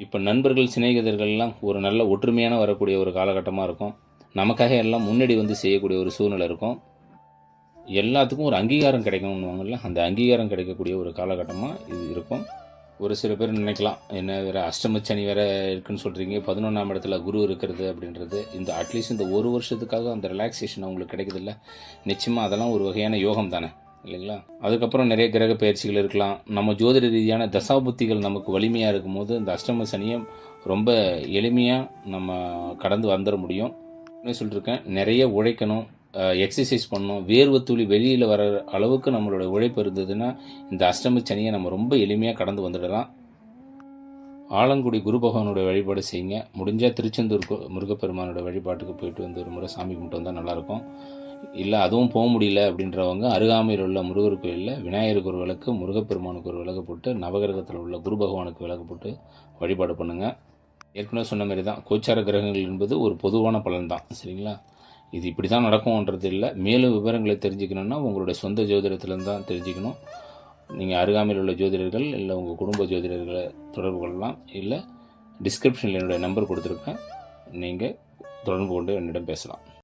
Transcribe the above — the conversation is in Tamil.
இப்போ நண்பர்கள் சிநேகிதர்கள்லாம் ஒரு நல்ல ஒற்றுமையான வரக்கூடிய ஒரு காலகட்டமாக இருக்கும். நமக்காக எல்லாம் முன்னாடி வந்து செய்யக்கூடிய ஒரு சூழ்நிலை இருக்கும். எல்லாத்துக்கும் ஒரு அங்கீகாரம் கிடைக்கணும்னுவாங்கல்ல, அந்த அங்கீகாரம் கிடைக்கக்கூடிய ஒரு காலகட்டமாக இது இருக்கும். ஒரு சில பேர் நினைக்கலாம், என்ன வேறு அஷ்டமச்சனி வேறு இருக்குன்னு சொல்கிறீங்க, 11ஆம் இடத்துல குரு இருக்கிறது அப்படின்றது. இந்த அட்லீஸ்ட் இந்த ஒரு வருஷத்துக்காக அந்த ரிலாக்ஸேஷன் அவங்களுக்கு கிடைக்குதில்ல, நிச்சயமாக அதெல்லாம் ஒரு வகையான யோகம் தானே, இல்லைங்களா? அதுக்கப்புறம் நிறைய கிரக பயிற்சிகள் இருக்கலாம். நம்ம ஜோதிட ரீதியான தசாபுத்திகள் நமக்கு வலிமையாக இருக்கும்போது இந்த அஷ்டம சனியை ரொம்ப எளிமையாக நம்ம கடந்து வந்துட முடியும். சொல்லியிருக்கேன், நிறைய உழைக்கணும், எக்ஸசைஸ் பண்ணணும், வேர்வை துளி வெளியில் வர அளவுக்கு நம்மளோட உழைப்பு இருந்ததுன்னா இந்த அஷ்டம சனியை நம்ம ரொம்ப எளிமையாக கடந்து வந்துடலாம். ஆலங்குடி குரு பகவானோட வழிபாடு செய்யுங்க. முடிஞ்சால் திருச்செந்தூர் முருகப்பெருமானோட வழிபாட்டுக்கு போயிட்டு வந்து ஒரு முறை சாமி கும்பிட்டு வந்தால் நல்லாயிருக்கும். இல்லை அதுவும் போக முடியல அப்படின்றவங்க அருகாமையில் உள்ள முருகர் கோயிலில் விநாயகருக்கு ஒரு விளக்கு, முருகப்பெருமானுக்கு ஒரு விளக்கு போட்டு, நவகிரகத்தில் உள்ள குரு பகவானுக்கு விளக்கு போட்டு வழிபாடு பண்ணுங்கள். ஏற்கனவே சொன்ன மாதிரி தான், கோச்சார கிரகங்கள் என்பது ஒரு பொதுவான பலன் தான், சரிங்களா? இது இப்படி தான் நடக்கும்ன்றது இல்லை. மேலும் விவரங்களை தெரிஞ்சுக்கணுன்னா உங்களுடைய சொந்த ஜோதிடத்துலேருந்து தான் தெரிஞ்சுக்கணும். நீங்கள் அருகாமையில் உள்ள ஜோதிடர்கள் இல்லை உங்கள் குடும்ப ஜோதிடர்களை தொடர்பு கொள்ளலாம். இல்லை டிஸ்கிரிப்ஷனில் என்னுடைய நம்பர் கொடுத்துருக்கேன், நீங்கள் தொடர்பு கொண்டு என்னிடம் பேசலாம்.